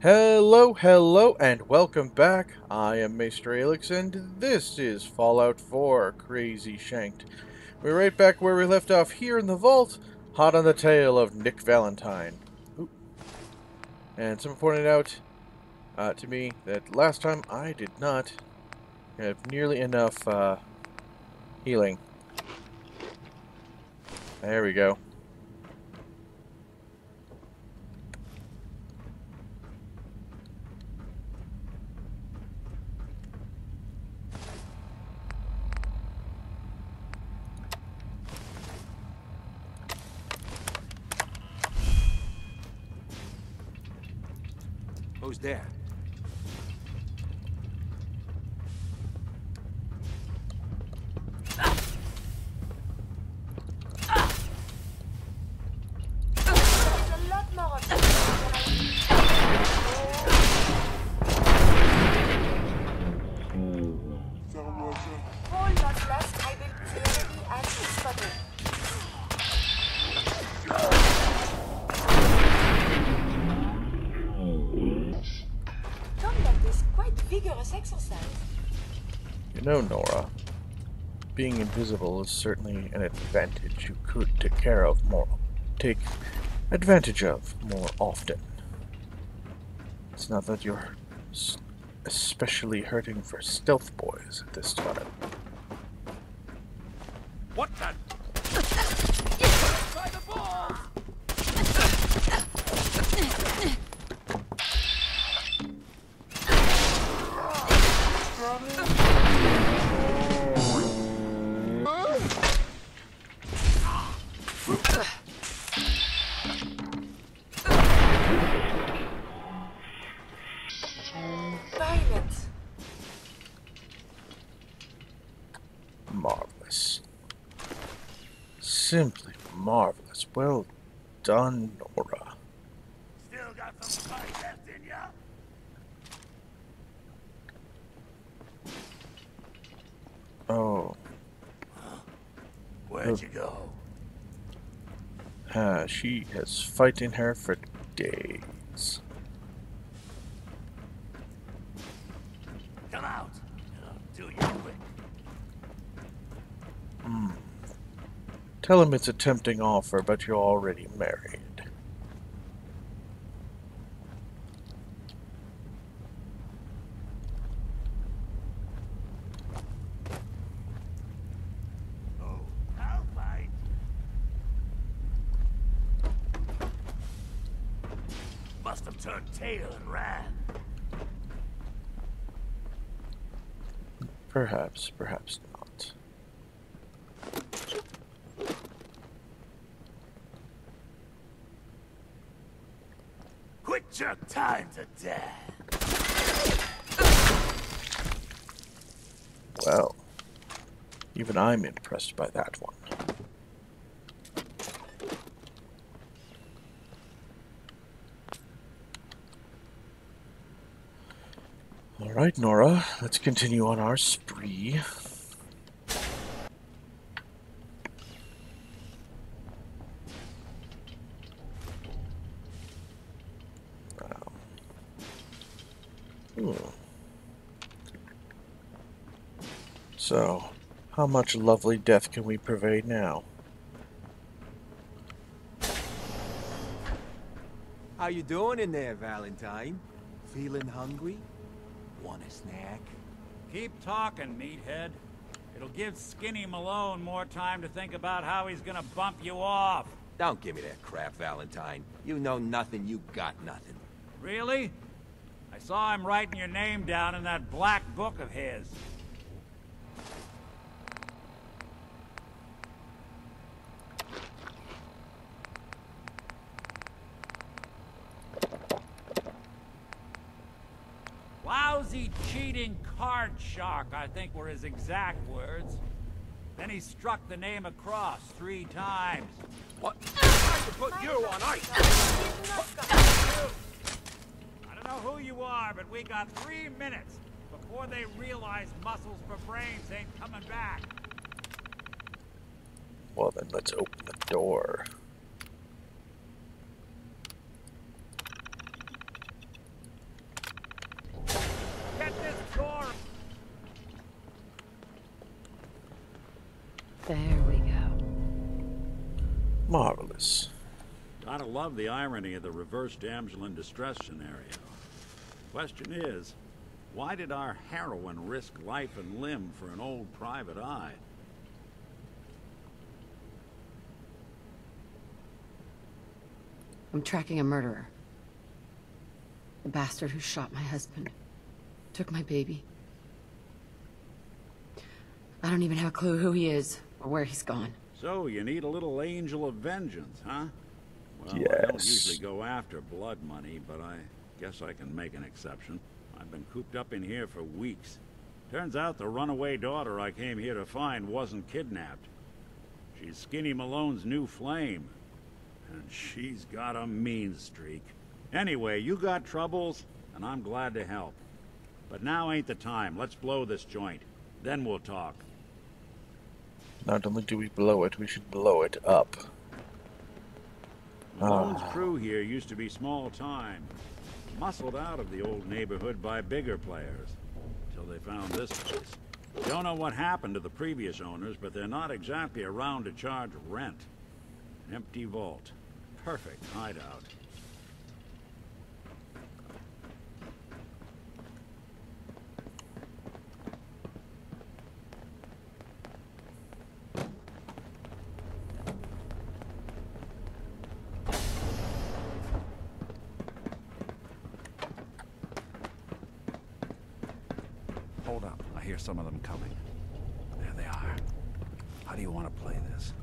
Hello, hello, and welcome back. I am Maester Aelix, and this is Fallout 4 Crazy Shanked. We're right back where we left off here in the vault, hot on the tail of Nick Valentine. Ooh. And someone pointed out to me that last time I did not have nearly enough healing. There we go. Who's there? You know, Nora, being invisible is certainly an advantage you could take advantage of more often. It's not that you're especially hurting for stealth boys at this time. What the? By the balls! Marvelous. Simply marvelous. Well done, Nora. Still got some fight left in ya? Oh. Where'd you go? She has fighting her for days. Come out. I'll do you quick. Tell him it's a tempting offer, but you're already married. Oh, I'll fight. Must have turned tail and ran. Perhaps, perhaps not. Quick jerk time to death. Well, even I'm impressed by that one. Alright, Nora, let's continue on our spree. So, how much lovely death can we purvey now? How you doing in there, Valentine? Feeling hungry? Want a snack? Keep talking, meathead. It'll give Skinny Malone more time to think about how he's gonna bump you off. Don't give me that crap, Valentine. You know nothing, you got nothing. Really? I saw him writing your name down in that black book of his. Lousy, cheating card shark, I think were his exact words. Then he struck the name across 3 times. What? I can put you on ice. I don't know who you are, but we got 3 minutes before they realize muscles for brains ain't coming back. Well, then let's open the door. There we go. Marvelous. Gotta love the irony of the reverse damsel in distress scenario. Question is, why did our heroine risk life and limb for an old private eye? I'm tracking a murderer. The bastard who shot my husband. Took my baby. I don't even have a clue who he is or where he's gone. So, you need a little angel of vengeance, huh? Well, Yes. I don't usually go after blood money, but I guess I can make an exception. I've been cooped up in here for weeks. Turns out the runaway daughter I came here to find wasn't kidnapped. She's Skinny Malone's new flame. And she's got a mean streak. Anyway, you got troubles, and I'm glad to help. But now ain't the time. Let's blow this joint. Then we'll talk. Not only do we blow it, we should blow it up. Malone's crew here used to be small time. Muscled out of the old neighborhood by bigger players. Till they found this place. Don't know what happened to the previous owners, but they're not exactly around to charge rent. An empty vault. Perfect hideout. Hold up. I hear some of them coming. There they are. How do you want to play this?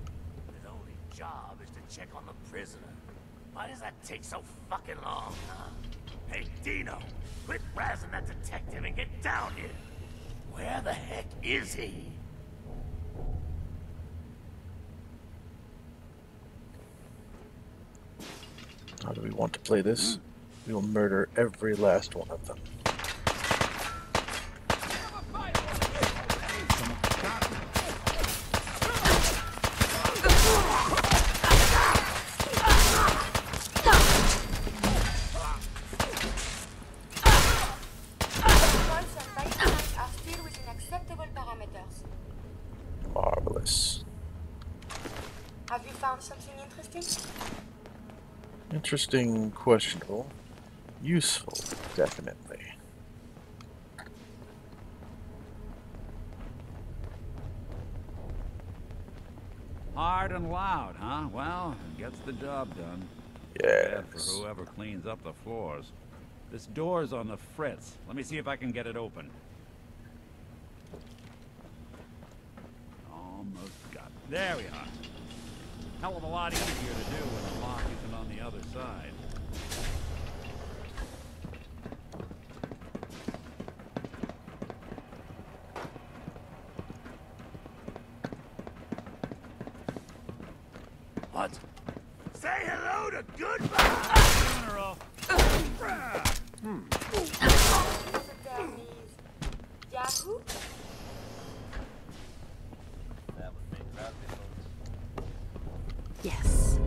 His only job is to check on the prisoner. Why does that take so fucking long, huh? Hey, Dino, quit razzing that detective and get down here. Where the heck is he? How do we want to play this? We will murder every last one of them. Marvelous. Have you found something interesting? Interesting, questionable. Useful, definitely. Hard and loud, huh? Well, it gets the job done. Yes. Bad for whoever cleans up the floors. This door's on the fritz. Let me see if I can get it open. Almost got it. There we are. Hell of a lot easier to do when the lock isn't on the other side. What? Say hello to goodbye! General. Yahoo? Yes.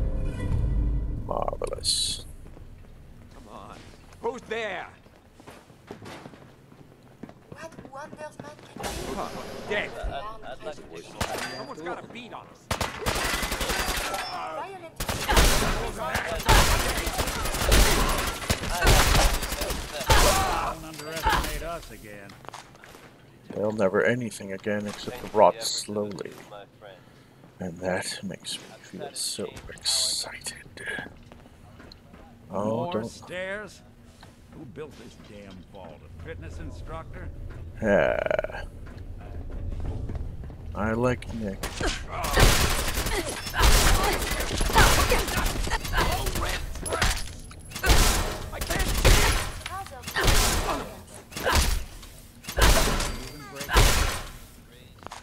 Marvelous. Come on. Who's there? What wonders man can do? Dead. Violent Someone's got a beat on us. Don't underestimate us again. They'll never anything again except rot slowly. And that makes me feel so excited. Oh, More don't. stairs? Who built this damn vault? A fitness instructor? Yeah. I like Nick.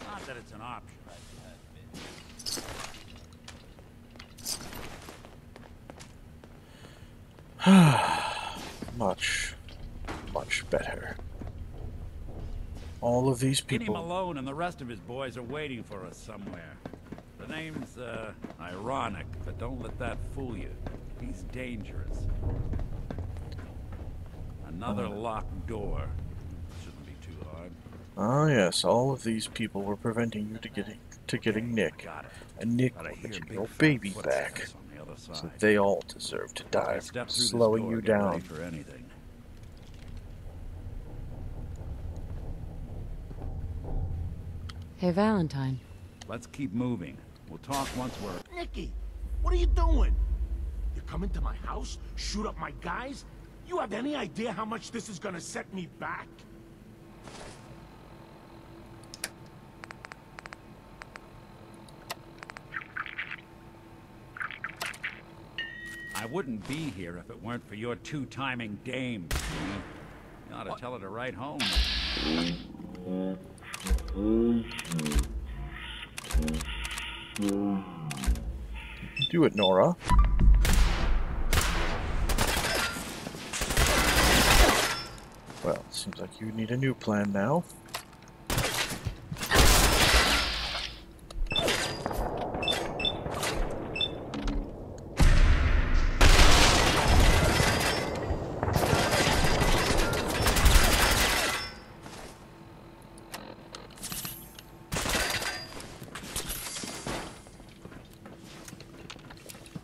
Not that it's an option. Much better. All of these Skinny people. Malone and the rest of his boys are waiting for us somewhere. The name's, ironic, but don't let that fool you. He's dangerous. Another locked door. Shouldn't be too hard. Ah, yes, all of these people were preventing you getting Nick. Got it. And Nick But I will hear get you big your fat baby footsteps back. on the other So side. they all deserve to die I for step through this slowing door, you get ready down. for anything. Hey, Valentine. Let's keep moving. We'll talk once we're... Nikki, what are you doing? You come into my house, shoot up my guys? You have any idea how much this is gonna set me back? I wouldn't be here if it weren't for your two-timing dame. You ought to tell her to write home. Do it, Nora. Well, seems like you need a new plan now.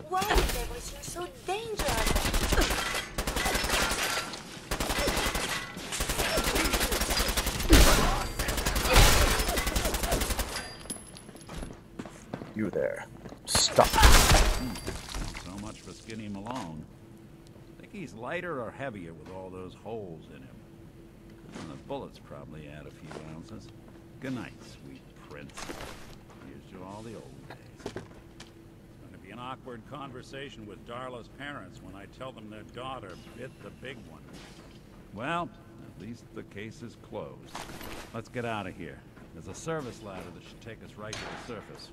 Why is everything so dangerous? You there. Stop. So much for Skinny Malone. Think he's lighter or heavier with all those holes in him? And the bullets probably add a few ounces. Good night, sweet prince. Here's to all the old days. It's going to be an awkward conversation with Darla's parents when I tell them their daughter bit the big one. Well, at least the case is closed. Let's get out of here. There's a service ladder that should take us right to the surface.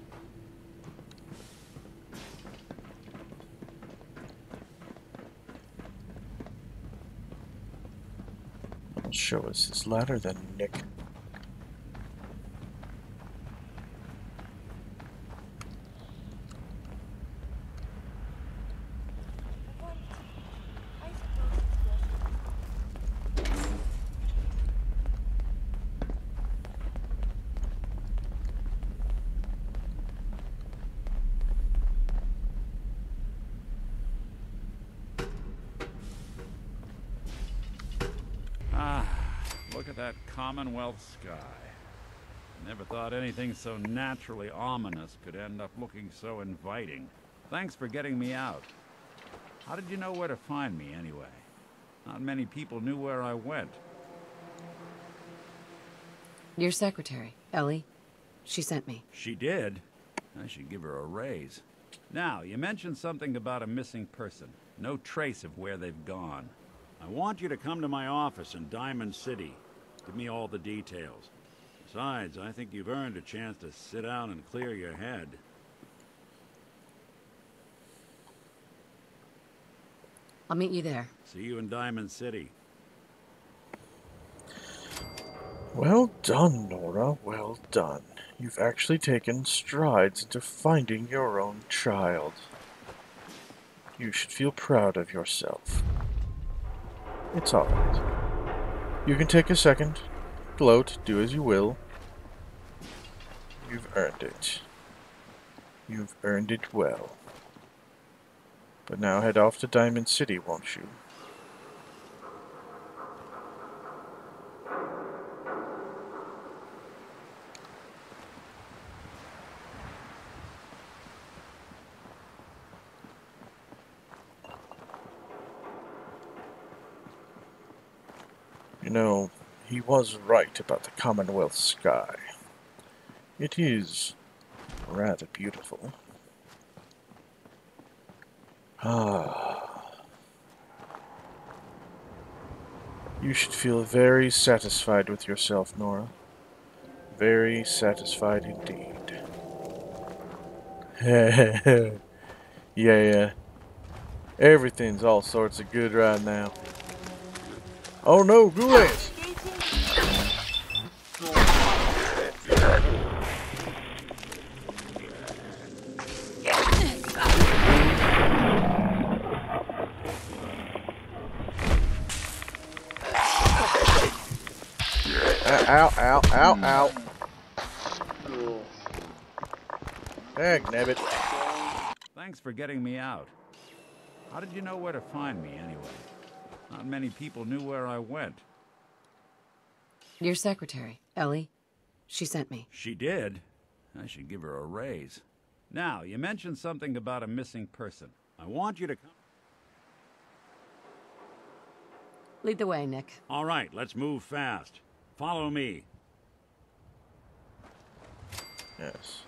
Show us this ladder then, Nick. I suppose it's worth it. Ah, look at that Commonwealth sky. Never thought anything so naturally ominous could end up looking so inviting. Thanks for getting me out. How did you know where to find me, anyway? Not many people knew where I went. Your secretary, Ellie. She sent me. She did? I should give her a raise. Now, you mentioned something about a missing person. No trace of where they've gone. I want you to come to my office in Diamond City. Give me all the details. Besides, I think you've earned a chance to sit down and clear your head. I'll meet you there. See you in Diamond City. Well done, Nora. Well done. You've actually taken strides into finding your own child. You should feel proud of yourself. It's alright. You can take a second, gloat, do as you will. You've earned it. You've earned it well. But now head off to Diamond City, won't you? You know, he was right about the Commonwealth sky. It is rather beautiful. Ah. You should feel very satisfied with yourself, Nora. Very satisfied indeed. Yeah. Everything's all sorts of good right now. Oh no, Ghoulies! Ow, ow. Ow, ow. Nabbit. Thanks for getting me out. How did you know where to find me, anyway? Not many people knew where I went. Your secretary, Ellie. She sent me. She did? I should give her a raise. Now, you mentioned something about a missing person. I want you to come... Lead the way, Nick. All right, let's move fast. Follow me. Yes.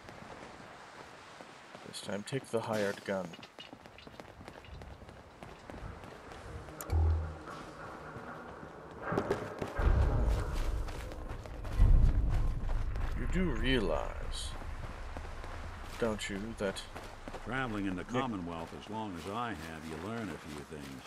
This time, take the hired gun. You do realize, don't you, that... Traveling in the Commonwealth as long as I have, you learn a few things.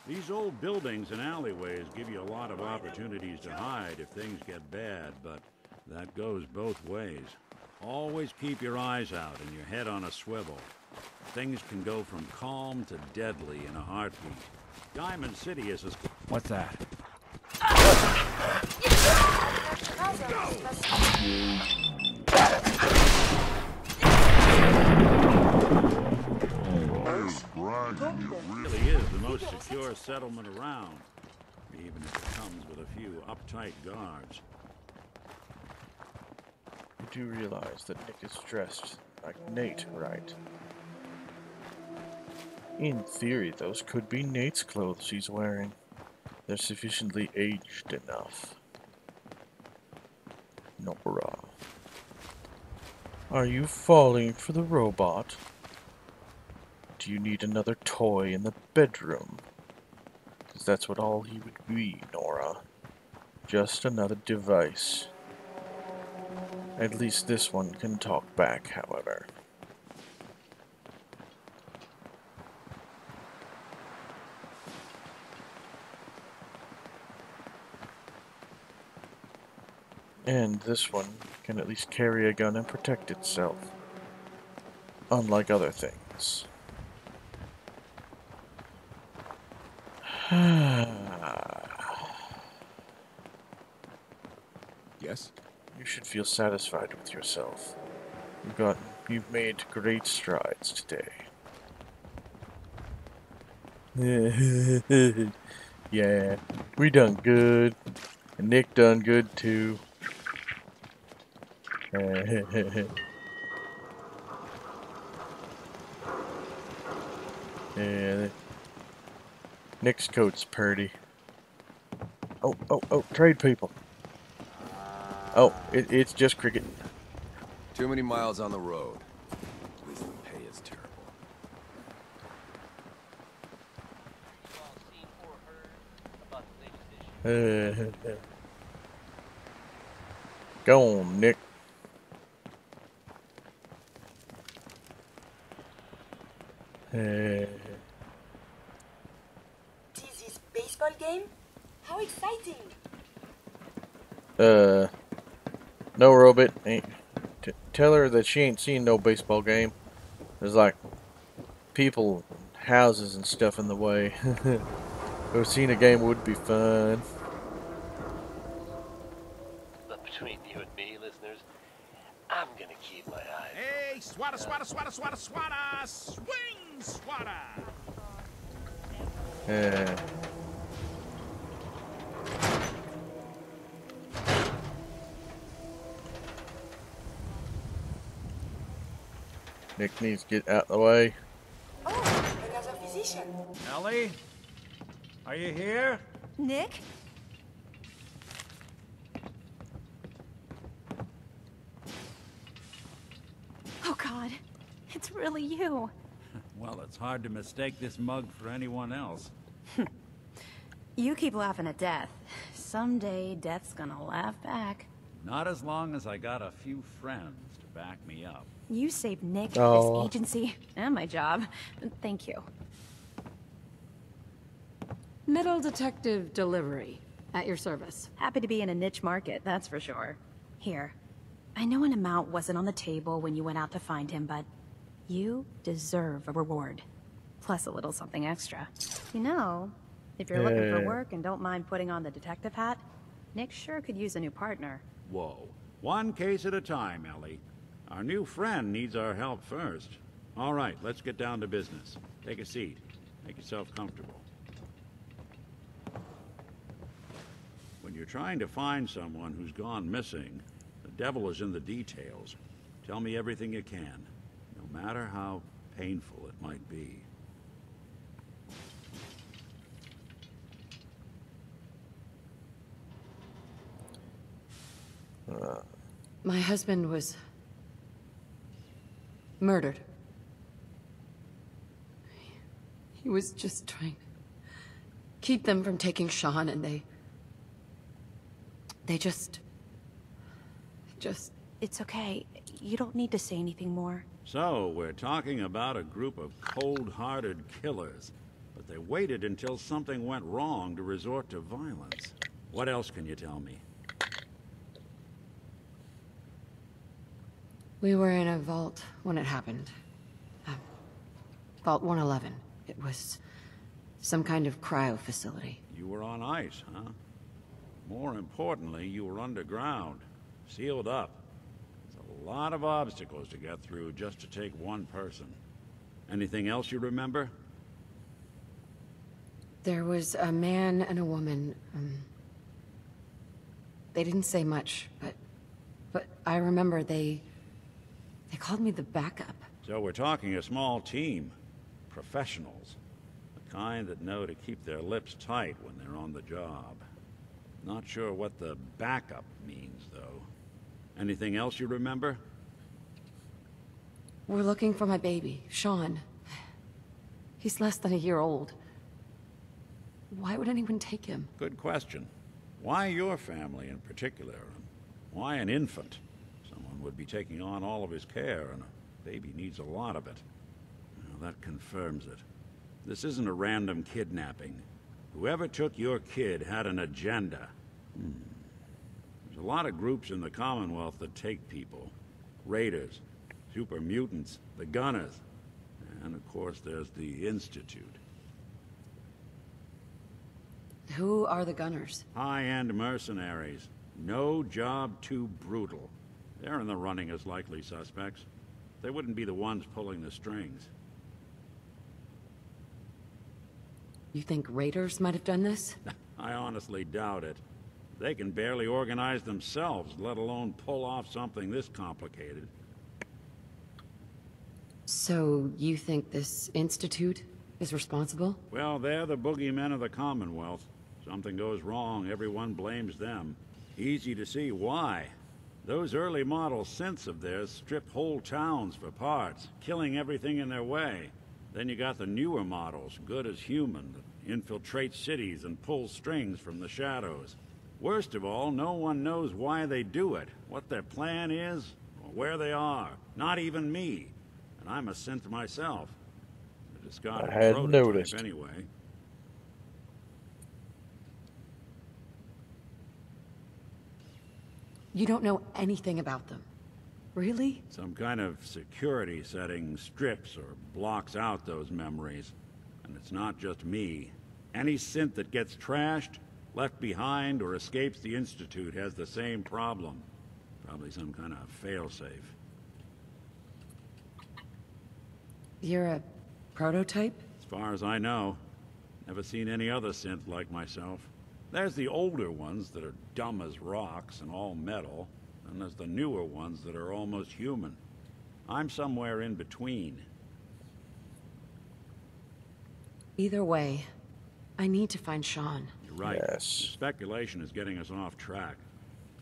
These old buildings and alleyways give you a lot of opportunities to hide if things get bad, but that goes both ways. Always keep your eyes out and your head on a swivel. Things can go from calm to deadly in a heartbeat. Diamond City is as... What's that? It really is the most secure settlement around, even if it comes with a few uptight guards. You do realize that Nick is dressed like Nate, right? In theory, those could be Nate's clothes he's wearing. They're sufficiently aged enough. Nora. Are you falling for the robot? Do you need another toy in the bedroom? Because that's what all he would be, Nora. Just another device. At least this one can talk back, however. And this one can at least carry a gun and protect itself. Unlike other things. Yes? You should feel satisfied with yourself. You've made great strides today. Yeah, we done good. And Nick done good too. Yeah, Nick's coat's purty. Oh, trade people. Oh, it's just cricket. Too many miles on the road. At least the pay is terrible. Go on, Nick. This is baseball game? How exciting! No, Robot. Tell her that she ain't seen no baseball game. There's like people, houses and stuff in the way. But seeing a game would be fun. But between you and me, listeners, I'm gonna keep my eyes. Hey, swata, swata, swata, swata, swata! Swing, swata! Nick needs to get out of the way. Oh, another physician. Ellie? Are you here? Nick? Oh God, it's really you. Well, it's hard to mistake this mug for anyone else. You keep laughing at death. Someday, death's gonna laugh back. Not as long as I got a few friends to back me up. You saved Nick, Oh. this agency, and my job. Thank you. Metal detective delivery. At your service. Happy to be in a niche market, that's for sure. Here. I know an amount wasn't on the table when you went out to find him, but you deserve a reward. Plus a little something extra. You know, if you're looking for work and don't mind putting on the detective hat, Nick sure could use a new partner. Whoa. One case at a time, Ellie. Our new friend needs our help first. All right, let's get down to business. Take a seat. Make yourself comfortable. When you're trying to find someone who's gone missing, the devil is in the details. Tell me everything you can, no matter how painful it might be. My husband was murdered. He was just trying to keep them from taking Sean, and they just... It's okay. You don't need to say anything more. So, we're talking about a group of cold-hearted killers, but they waited until something went wrong to resort to violence. What else can you tell me? We were in a vault when it happened. Vault 111. It was some kind of cryo facility. You were on ice, huh? More importantly, you were underground, sealed up. It's a lot of obstacles to get through just to take one person. Anything else you remember? There was a man and a woman. They didn't say much, but I remember they called me the backup. So we're talking a small team. Professionals. The kind that know to keep their lips tight when they're on the job. Not sure what the backup means, though. Anything else you remember? We're looking for my baby, Sean. He's less than a year old. Why would anyone take him? Good question. Why your family in particular? Why an infant? Someone would be taking on all of his care, and a baby needs a lot of it. Well, that confirms it. This isn't a random kidnapping. Whoever took your kid had an agenda. There's a lot of groups in the Commonwealth that take people. Raiders, super mutants, the Gunners, and of course there's the Institute. Who are the Gunners? High-end mercenaries. No job too brutal. They're in the running as likely suspects. They wouldn't be the ones pulling the strings. You think raiders might have done this? I honestly doubt it. They can barely organize themselves, let alone pull off something this complicated. So, you think this Institute is responsible? Well, they're the boogeymen of the Commonwealth. Something goes wrong, everyone blames them. Easy to see why. Those early model synths of theirs strip whole towns for parts, killing everything in their way. Then you got the newer models, good as human, that infiltrate cities and pull strings from the shadows. Worst of all, no one knows why they do it, what their plan is, or where they are. Not even me. And I'm a synth myself. A discarded prototype noticed. anyway. You don't know anything about them. Really? Some kind of security setting strips or blocks out those memories. And it's not just me. Any synth that gets trashed, left behind, or escapes the Institute has the same problem. Probably some kind of failsafe. You're a prototype? As far as I know. Never seen any other synth like myself. There's the older ones that are dumb as rocks and all metal. And there's the newer ones that are almost human. I'm somewhere in between. Either way, I need to find Sean. You're right. Yes. Speculation is getting us off track.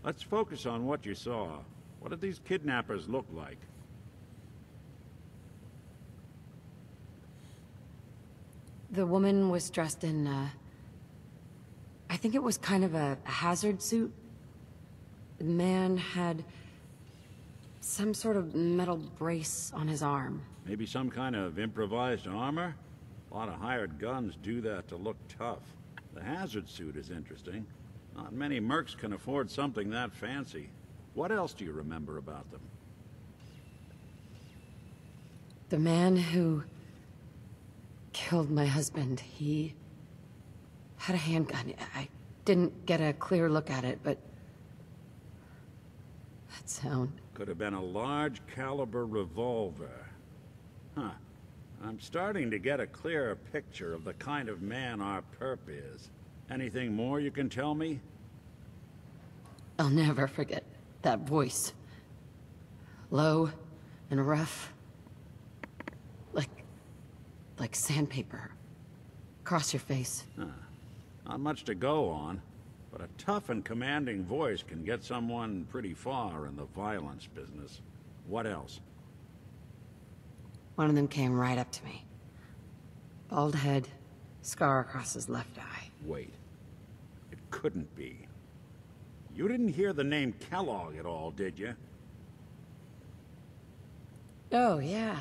Let's focus on what you saw. What did these kidnappers look like? The woman was dressed in, I think it was kind of a hazard suit. The man had some sort of metal brace on his arm. Maybe some kind of improvised armor? A lot of hired guns do that to look tough. The hazard suit is interesting. Not many mercs can afford something that fancy. What else do you remember about them? The man who killed my husband, he had a handgun. I didn't get a clear look at it, but That sound. Could have been a large caliber revolver. Huh. I'm starting to get a clearer picture of the kind of man our perp is. Anything more you can tell me? I'll never forget that voice. Low and rough. Like sandpaper. Across your face. Huh. Not much to go on, but a tough and commanding voice can get someone pretty far in the violence business. What else? One of them came right up to me. Bald head, scar across his left eye. Wait. It couldn't be. You didn't hear the name Kellogg at all, did you? Oh, yeah.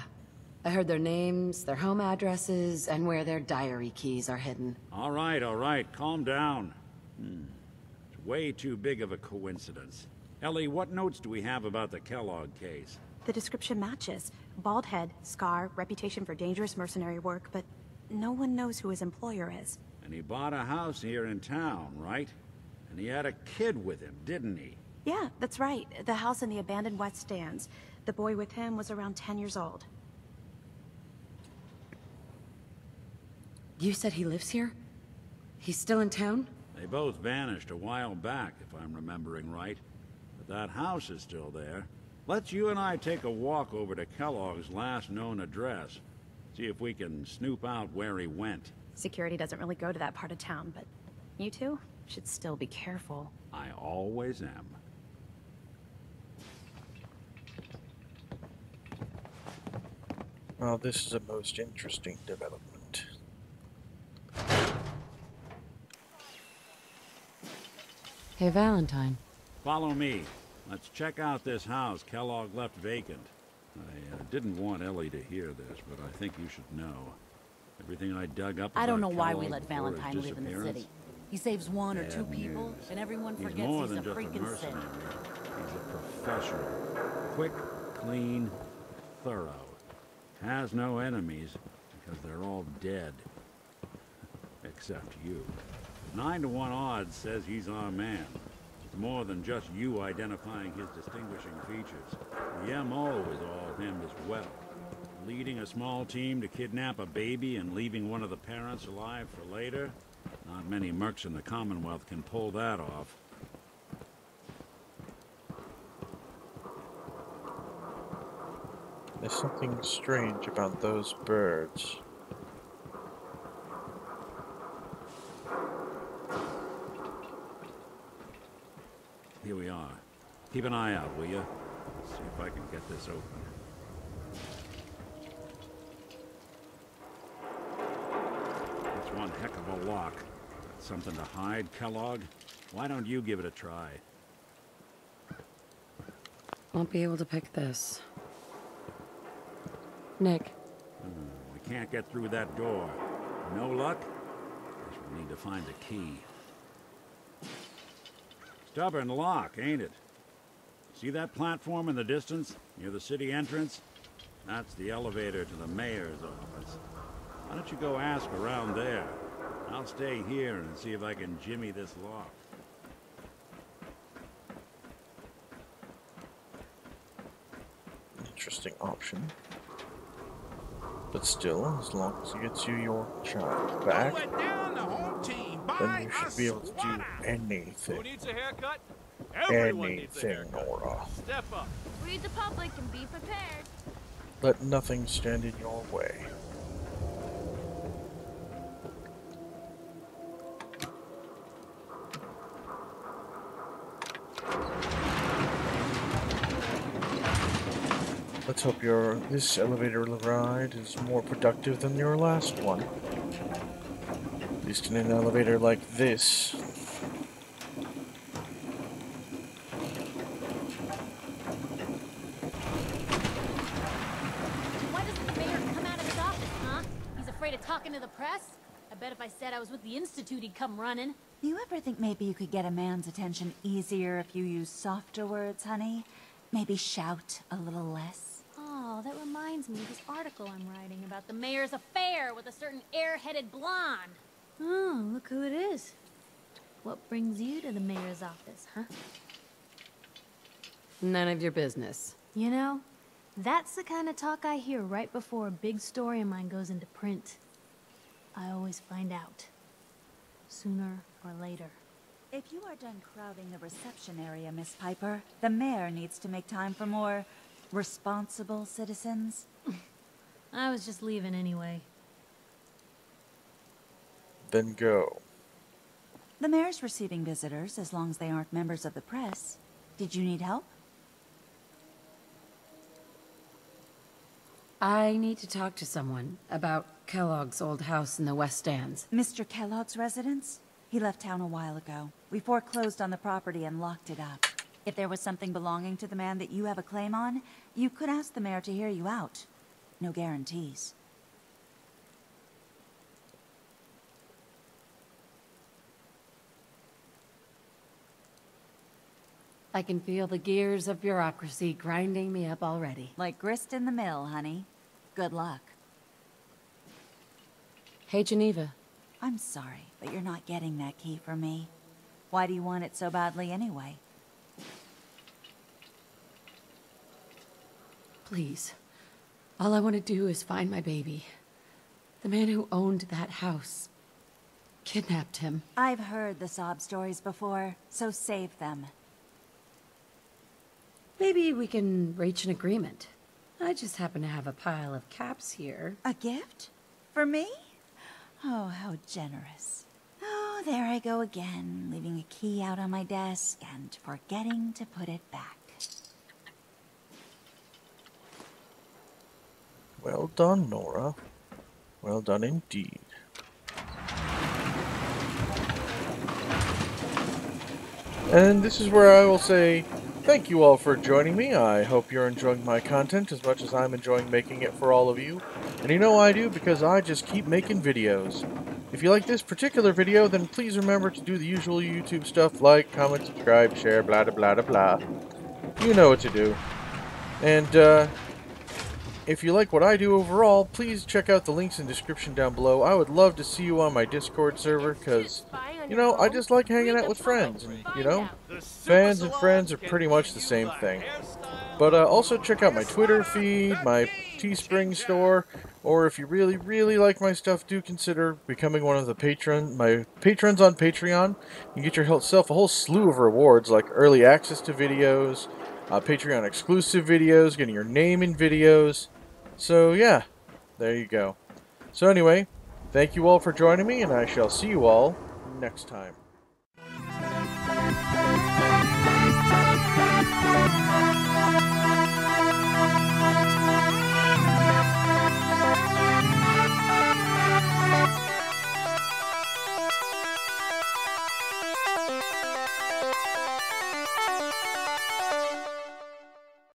I heard their names, their home addresses, and where their diary keys are hidden. All right, calm down. It's way too big of a coincidence. Ellie, what notes do we have about the Kellogg case? The description matches. Bald head, scar, reputation for dangerous mercenary work, but no one knows who his employer is. And he bought a house here in town, right? And he had a kid with him, didn't he? Yeah, that's right. The house in the abandoned West Stands. The boy with him was around 10 years old. You said he lives here? He's still in town? They both vanished a while back, if I'm remembering right. But that house is still there. Let's you and I take a walk over to Kellogg's last known address. See if we can snoop out where he went. Security doesn't really go to that part of town, but you two should still be careful. I always am. Well, this is a most interesting development. Hey, Valentine. Follow me. Let's check out this house Kellogg left vacant. I didn't want Ellie to hear this, but I think you should know. Everything I dug up about I don't know why we Kellogg let before his Valentine live in the disappearance. city. He saves one or Bad two people, news. and everyone He's forgets more he's than a just a freaking mercenary. sin. He's a professional. Quick, clean, thorough. Has no enemies, because they're all dead. Except you. 9 to 1 odds says he's our man. It's more than just you identifying his distinguishing features. The MO is all him as well. Leading a small team to kidnap a baby and leaving one of the parents alive for later? Not many mercs in the Commonwealth can pull that off. There's something strange about those birds. Here we are. Keep an eye out, will you? See if I can get this open. It's one heck of a lock. Got something to hide, Kellogg? Why don't you give it a try? Won't be able to pick this. Nick. We can't get through that door. No luck? Guess we need to find a key. Stubborn lock, ain't it? See that platform in the distance, near the city entrance? That's the elevator to the mayor's office. Why don't you go ask around there? I'll stay here and see if I can jimmy this lock. Interesting option. But still, as long as it gets you your child back, then you should be able to do anything. Who needs a haircut? Everyone needs a Anything, haircut. Nora. Step up. Read the public and be prepared. Let nothing stand in your way. Let's hope this elevator ride is more productive than your last one. At least in an elevator like this. Why doesn't the mayor come out of his office, huh? He's afraid of talking to the press? I bet if I said I was with the Institute, he'd come running. Do you ever think maybe you could get a man's attention easier if you use softer words, honey? Maybe shout a little less? Oh, that reminds me of this article I'm writing about the mayor's affair with a certain airheaded blonde. Oh, look who it is. What brings you to the mayor's office, huh? None of your business. You know, that's the kind of talk I hear right before a big story of mine goes into print. I always find out. Sooner or later. If you are done crowding the reception area, Miss Piper, the mayor needs to make time for more responsible citizens. I was just leaving anyway. Then go. The mayor's receiving visitors as long as they aren't members of the press. Did you need help? I need to talk to someone about Kellogg's old house in the West Stands. Mr. Kellogg's residence? He left town a while ago. We foreclosed on the property and locked it up. If there was something belonging to the man that you have a claim on, you could ask the mayor to hear you out. No guarantees. I can feel the gears of bureaucracy grinding me up already. Like grist in the mill, honey. Good luck. Hey, Geneva. I'm sorry, but you're not getting that key from me. Why do you want it so badly anyway? Please. All I want to do is find my baby. The man who owned that house kidnapped him. I've heard the sob stories before, so save them. Maybe we can reach an agreement. I just happen to have a pile of caps here. A gift? For me? Oh, how generous. Oh, there I go again, leaving a key out on my desk and forgetting to put it back. Well done, Nora. Well done indeed. And this is where I will say thank you all for joining me. I hope you're enjoying my content as much as I'm enjoying making it for all of you. And you know I do because I just keep making videos. If you like this particular video, then please remember to do the usual YouTube stuff like comment, subscribe, share, blah blah blah blah. You know what to do. And if you like what I do overall, please check out the links in the description down below. I would love to see you on my Discord server because, you know, I just like hanging out with friends. And, you know, fans and friends are pretty much the same thing. But also check out my Twitter feed, my Teespring store, or if you really, really like my stuff, do consider becoming one of the my patrons on Patreon. You get yourself a whole slew of rewards like early access to videos, Patreon exclusive videos, getting your name in videos. So yeah, there you go. So anyway, thank you all for joining me, and I shall see you all next time.